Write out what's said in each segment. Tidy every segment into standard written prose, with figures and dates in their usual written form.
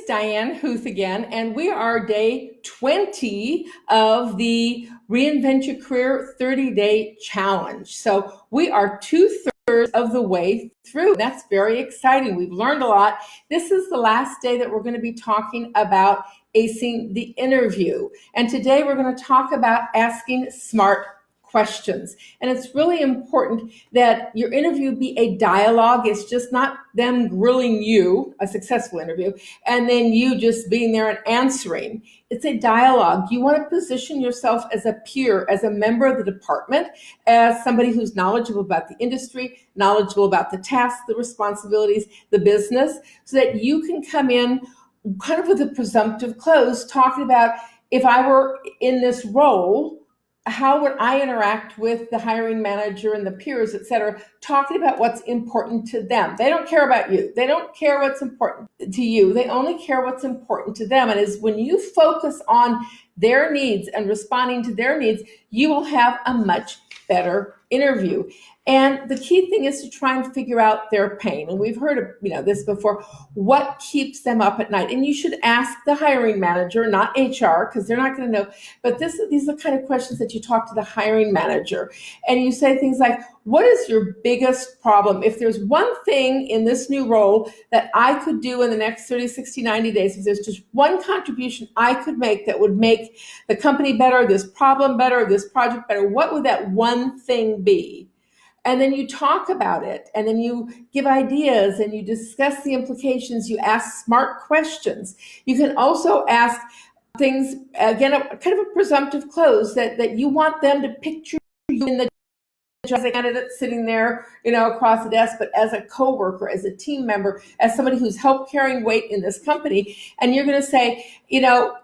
Diane Huth again, and we are day 20 of the Reinvent Your Career 30-Day Challenge. So we are two-thirds of the way through. That's very exciting. We've learned a lot. This is the last day that we're going to be talking about acing the interview. And today we're going to talk about asking smart questions. And it's really important that your interview be a dialogue. It's just not them grilling you, a successful interview, and then you just being there and answering. It's a dialogue. You want to position yourself as a peer, as a member of the department, as somebody who's knowledgeable about the industry, knowledgeable about the tasks, the responsibilities, the business, so that you can come in kind of with a presumptive close, talking about, if I were in this role, how would I interact with the hiring manager and the peers, et cetera, talking about what's important to them. They don't care about you. They don't care what's important to you. They only care what's important to them. And is when you focus on their needs and responding to their needs, you will have a much better interview. And the key thing is to try and figure out their pain. And we've heard of this before. What keeps them up at night? And you should ask the hiring manager, not HR, because they're not going to know. But these are the kind of questions that you talk to the hiring manager. And you say things like, what is your biggest problem? If there's one thing in this new role that I could do in the next 30, 60, 90 days, if there's just one contribution I could make that would make the company better, this problem better, this project better, what would that one thing be? And then you talk about it, and then you give ideas, and you discuss the implications. You ask smart questions. You can also ask things, again, kind of a presumptive close, that you want them to picture you in the job as a candidate sitting there, across the desk, but as a coworker, as a team member, as somebody who's helped carrying weight in this company. And you're going to say,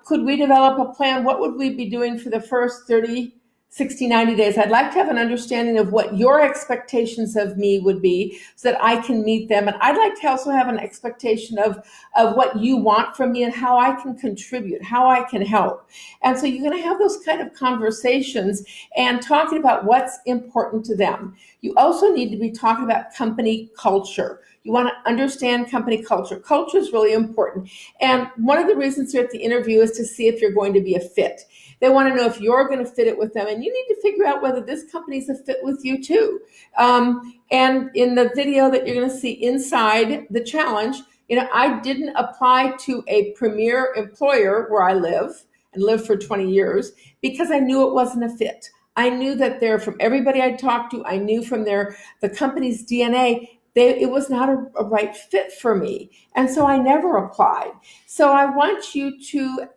could we develop a plan? What would we be doing for the first 30, 60, 90 days? I'd like to have an understanding of what your expectations of me would be so that I can meet them. And I'd like to also have an expectation of what you want from me and how I can contribute, how I can help. And so you're going to have those kind of conversations and talking about what's important to them. You also need to be talking about company culture. You want to understand company culture. Culture is really important. And one of the reasons you're at the interview is to see if you're going to be a fit. They want to know if you're going to fit it with them, and you need to figure out whether this company is a fit with you too. And in the video that you're going to see inside the challenge, I didn't apply to a premier employer where I live and lived for 20 years because I knew it wasn't a fit. I knew that from everybody I talked to, I knew from the company's DNA, it was not a right fit for me. And so I never applied. So I want you to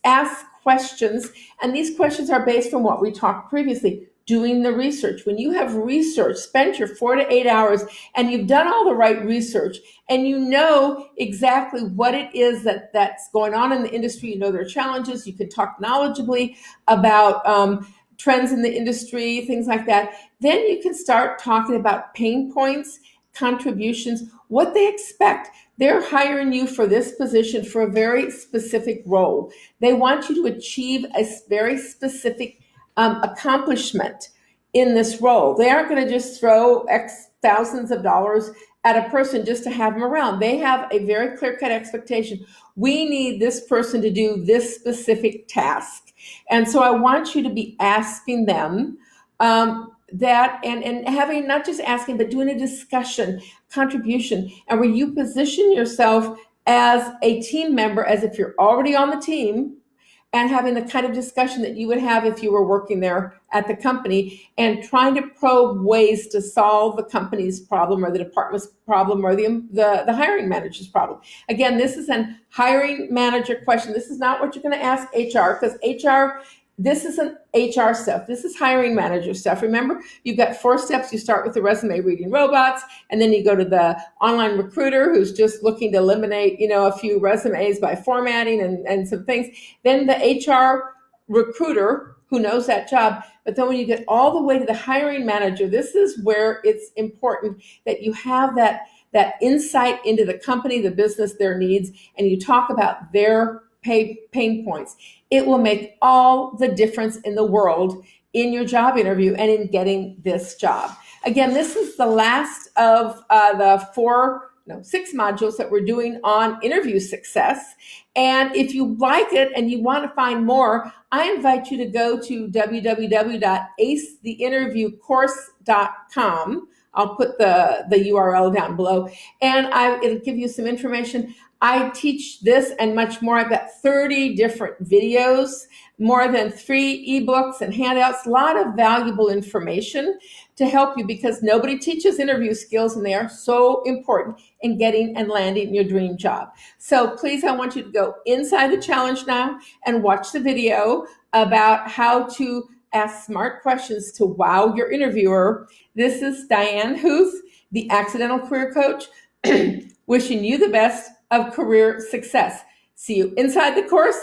ask questions, and these questions are based on what we talked previously, doing the research. When you have research, spent your 4 to 8 hours, and you've done all the right research, and you know exactly what it is that's going on in the industry, you know their challenges, you can talk knowledgeably about trends in the industry, things like that, then you can start talking about pain points, contributions, what they expect. They're hiring you for this position for a very specific role. They want you to achieve a very specific accomplishment in this role. They aren't going to just throw X thousands of dollars at a person just to have them around. They have a very clear-cut expectation. We need this person to do this specific task. And so I want you to be asking them that and having, not just asking, but doing a discussion, contribution, and where you position yourself as a team member, as if you're already on the team, and having the kind of discussion that you would have if you were working there at the company, and trying to probe ways to solve the company's problem or the department's problem or the hiring manager's problem. Again, this is a hiring manager question. This is not what you're going to ask HR, because HR, this isn't HR stuff. This is hiring manager stuff. Remember, you've got 4 steps. You start with the resume reading robots, and then you go to the online recruiter who's just looking to eliminate, a few resumes by formatting and some things. Then the HR recruiter who knows that job. But then when you get all the way to the hiring manager, this is where it's important that you have that insight into the company, the business, their needs, and you talk about their pain points. It will make all the difference in the world in your job interview and in getting this job. Again, this is the last of the 4 6 modules that we're doing on interview success. And if you like it and you want to find more, I invite you to go to www.acetheinterviewcourse.com. I'll put the URL down below, and it'll give you some information. I teach this and much more. I've got 30 different videos, more than 3 ebooks and handouts, a lot of valuable information to help you, because nobody teaches interview skills, and they are so important in getting and landing your dream job. So please, I want you to go inside the challenge now and watch the video about how to ask smart questions to wow your interviewer. This is Diane Huth, the Accidental Career Coach, wishing you the best of career success. See you inside the course